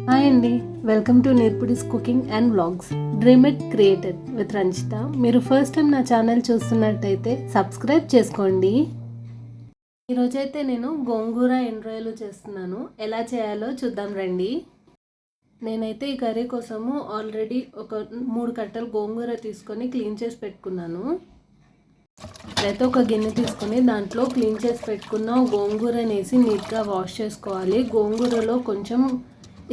Hi అండి, welcome to నేర్పుడిస్ cooking and vlogs. Dream it created with Ranjitha. మీరు first time నా ఛానల్ చూస్తున్నట్టయితే సబ్స్క్రైబ్ చేసుకోండి. ఈరోజైతే నేను గోంగూర ఎండ్రాయిలు చేస్తున్నాను. ఎలా చేయాలో చూద్దాం రండి. నేనైతే ఈ కర్రీ కోసము ఆల్రెడీ ఒక 3 కట్టలు గోంగూర తీసుకొని క్లీన్ చేసి పెట్టుకున్నాను. అయితే ఒక గిన్నె తీసుకొని దాంట్లో క్లీన్ చేసి పెట్టుకున్న గోంగూరని వేసి నీట్గా వాష్ చేసుకోవాలి. గోంగూరలో కొంచెం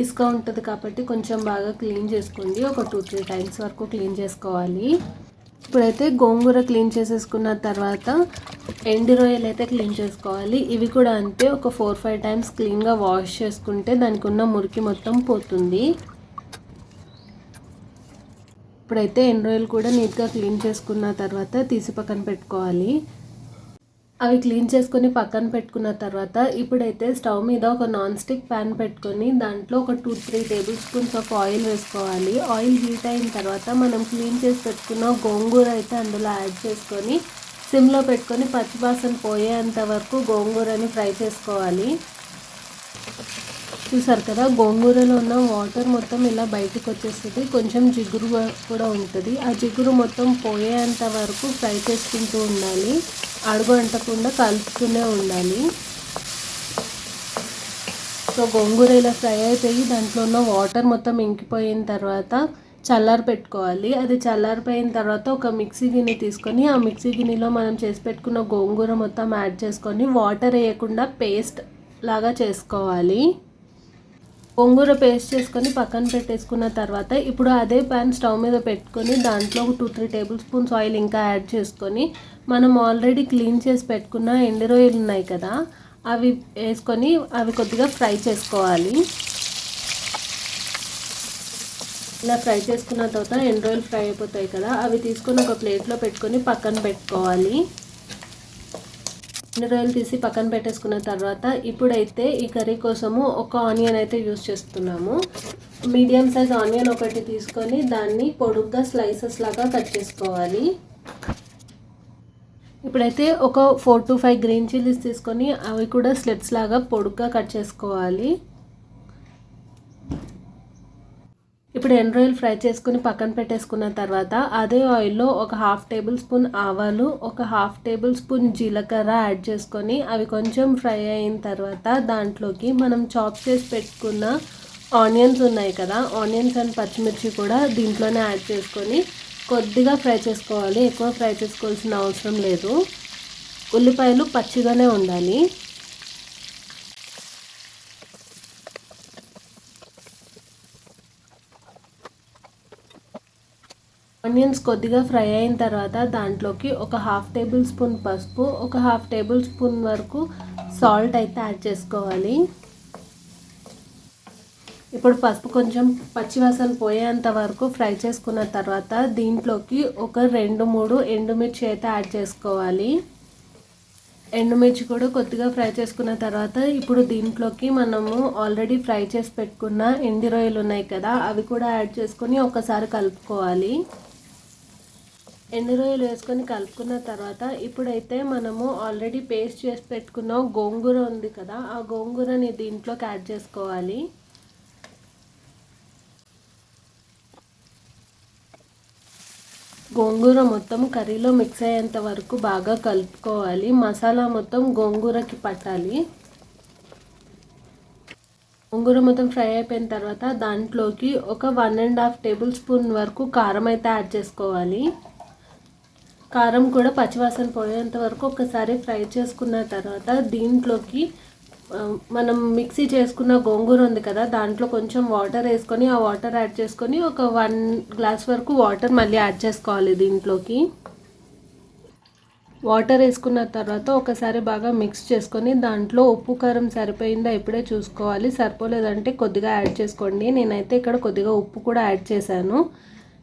ఇసుక ఉంటుంది కాబట్టి కొంచెం బాగా క్లీన్ చేసుకోండి. ఒక 2-3 టైమ్స్ వరకు క్లీన్ చేసుకోవాలి. ఇప్పుడైతే గోంగూర క్లీన్ చేసేసుకున్న తర్వాత ఎండు రొయ్యలు అయితే క్లీన్ చేసుకోవాలి. ఇవి కూడా అంతే, ఒక 4-5 టైమ్స్ క్లీన్గా వాష్ చేసుకుంటే దానికి ఉన్న మురికి మొత్తం పోతుంది. ఇప్పుడైతే ఎండు రొయ్యలు కూడా నీట్గా క్లీన్ చేసుకున్న తర్వాత తీసి పక్కన పెట్టుకోవాలి. అవి క్లీన్ చేసుకొని పక్కన పెట్టుకున్న తర్వాత ఇప్పుడైతే స్టవ్ మీద ఒక నాన్ స్టిక్ ప్యాన్ పెట్టుకొని దాంట్లో ఒక 2-3 టేబుల్ స్పూన్స్ ఆఫ్ ఆయిల్ వేసుకోవాలి. ఆయిల్ హీట్ అయిన తర్వాత మనం క్లీన్ చేసి పెట్టుకున్న గోంగూర అయితే అందులో యాడ్ చేసుకొని సిమ్లో పెట్టుకొని పచ్చివాసన పోయేంత వరకు గోంగూరని ఫ్రై చేసుకోవాలి. చూసారు కదా, గోంగూరలో ఉన్న వాటర్ మొత్తం ఇలా బయటకు వచ్చేస్తుంది. కొంచెం జిగురు కూడా ఉంటుంది. ఆ జిగురు మొత్తం పోయేంత వరకు ఫ్రై చేసుకుంటూ ఉండాలి. అడుగు అంటకుండా కలుపుతూనే ఉండాలి. సో గోంగూర ఇలా ఫ్రై అయిపోయి దాంట్లో ఉన్న వాటర్ మొత్తం ఇంకిపోయిన తర్వాత చల్లారి పెట్టుకోవాలి. అది చల్లారిపోయిన తర్వాత ఒక మిక్సీ గిన్నె తీసుకొని ఆ మిక్సీ గిన్నెలో మనం చేసి పెట్టుకున్న గోంగూర మొత్తం యాడ్ చేసుకొని వాటర్ వేయకుండా పేస్ట్ లాగా చేసుకోవాలి. గోంగూర పేస్ట్ చేసుకొని పక్కన పెట్టేసుకున్న తర్వాత ఇప్పుడు అదే ప్యాన్ స్టవ్ మీద పెట్టుకొని దాంట్లో 2-3 టేబుల్ స్పూన్స్ ఆయిల్ ఇంకా యాడ్ చేసుకొని మనం ఆల్రెడీ క్లీన్ చేసి పెట్టుకున్న ఎండు రొయ్యలు ఉన్నాయి కదా, అవి వేసుకొని అవి కొద్దిగా ఫ్రై చేసుకోవాలి. ఇలా ఫ్రై చేసుకున్న తర్వాత ఎండు రొయ్యలు ఫ్రై అయిపోతాయి కదా, అవి తీసుకొని ఒక ప్లేట్లో పెట్టుకొని పక్కన పెట్టుకోవాలి. ఎండు రొయ్యలు తీసి పక్కన పెట్టేసుకున్న తర్వాత ఇప్పుడైతే ఈ కర్రీ కోసము ఒక ఆనియన్ అయితే యూస్ చేస్తున్నాము. మీడియం సైజ్ ఆనియన్ ఒకటి తీసుకొని దాన్ని పొడుగ్గా స్లైసెస్ లాగా కట్ చేసుకోవాలి. ఇప్పుడైతే ఒక 4-5 గ్రీన్ చిల్లీస్ తీసుకొని అవి కూడా స్లిట్స్ లాగా పొడుగ్గా కట్ చేసుకోవాలి. ఇప్పుడు ఎండు రొయ్యలు ఫ్రై చేసుకుని పక్కన పెట్టేసుకున్న తర్వాత అదే ఆయిల్లో ఒక 1/2 టేబుల్ స్పూన్ ఆవాలు, ఒక 1/2 టేబుల్ స్పూన్ జీలకర్ర యాడ్ చేసుకొని అవి కొంచెం ఫ్రై అయిన తర్వాత దాంట్లోకి మనం చాప్ చేసి పెట్టుకున్న ఆనియన్స్ ఉన్నాయి కదా, ఆనియన్స్ అండ్ పచ్చిమిర్చి కూడా దీంట్లోనే యాడ్ చేసుకొని కొద్దిగా ఫ్రై చేసుకోవాలి. ఎక్కువ ఫ్రై చేసుకోవాల్సిన అవసరం లేదు. ఉల్లిపాయలు పచ్చిగానే ఉండాలి. ఆనియన్స్ కొద్దిగా ఫ్రై అయిన తర్వాత దాంట్లోకి ఒక 1/2 టేబుల్ స్పూన్ పసుపు, ఒక 1/2 టేబుల్ స్పూన్ వరకు సాల్ట్ అయితే యాడ్ చేసుకోవాలి. ఇప్పుడు పసుపు కొంచెం పచ్చివాసన పోయేంత వరకు ఫ్రై చేసుకున్న తర్వాత దీంట్లోకి ఒక 2-3 ఎండుమిర్చి అయితే యాడ్ చేసుకోవాలి. ఎండుమిర్చి కూడా కొద్దిగా ఫ్రై చేసుకున్న తర్వాత ఇప్పుడు దీంట్లోకి మనము ఆల్రెడీ ఫ్రై చేసి పెట్టుకున్న ఎండు రొయ్యలు ఉన్నాయి కదా, అవి కూడా యాడ్ చేసుకొని ఒకసారి కలుపుకోవాలి. ఎండు రొయ్యలు వేసుకొని కలుపుకున్న తర్వాత ఇప్పుడైతే మనము ఆల్రెడీ పేస్ట్ చేసి పెట్టుకున్న గోంగూర ఉంది కదా, ఆ గోంగూరని దీంట్లోకి యాడ్ చేసుకోవాలి. గోంగూర మొత్తం కర్రీలో మిక్స్ అయ్యేంత వరకు బాగా కలుపుకోవాలి. మసాలా మొత్తం గోంగూరకి పట్టాలి. గోంగూర మొత్తం ఫ్రై అయిపోయిన తర్వాత దాంట్లోకి ఒక 1.5 టేబుల్ స్పూన్ వరకు కారం అయితే యాడ్ చేసుకోవాలి. కారం కూడా పచ్చివాసన పోయేంత వరకు ఒకసారి ఫ్రై చేసుకున్న తర్వాత దీంట్లోకి మనం మిక్సీ చేసుకున్న గోంగూర ఉంది కదా, దాంట్లో కొంచెం వాటర్ వేసుకొని ఆ వాటర్ యాడ్ చేసుకొని ఒక 1 గ్లాస్ వరకు వాటర్ మళ్ళీ యాడ్ చేసుకోవాలి. దీంట్లోకి వాటర్ వేసుకున్న తర్వాత ఒకసారి బాగా మిక్స్ చేసుకొని దాంట్లో ఉప్పు కారం సరిపోయిందా ఇప్పుడే చూసుకోవాలి. సరిపోలేదంటే కొద్దిగా యాడ్ చేసుకోండి. నేనైతే ఇక్కడ కొద్దిగా ఉప్పు కూడా యాడ్ చేశాను.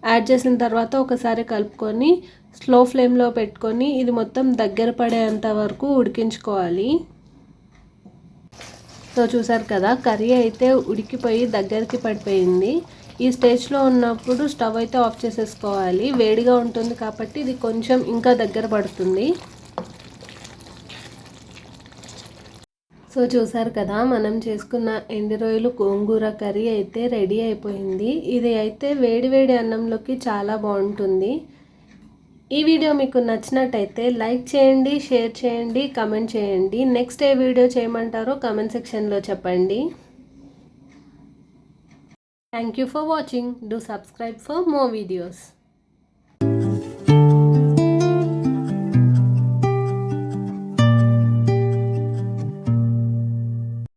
యాడ్ చేసిన తర్వాత ఒకసారి కలుపుకొని స్లో ఫ్లేమ్లో పెట్టుకొని ఇది మొత్తం దగ్గర పడేంత వరకు ఉడికించుకోవాలి. సో చూసారు కదా, కర్రీ అయితే ఉడికిపోయి దగ్గరికి పడిపోయింది. ఈ స్టేజ్లో ఉన్నప్పుడు స్టవ్ అయితే ఆఫ్ చేసేసుకోవాలి. వేడిగా ఉంటుంది కాబట్టి ఇది కొంచెం ఇంకా దగ్గర పడుతుంది. సో సో చూసారు కదా, మనం చేసుకున్న ఎండు రొయ్యలు గోంగూర కర్రీ అయితే రెడీ అయిపోయింది. ఇది అయితే వేడి వేడి అన్నంలోకి చాలా బాగుంటుంది. ఈ వీడియో మీకు నచ్చినట్టయితే లైక్ చేయండి, షేర్ చేయండి, కమెంట్ చేయండి. నెక్స్ట్ ఏ వీడియో చేయమంటారో కమెంట్ సెక్షన్లో చెప్పండి. Thank you for watching. Do subscribe for more videos.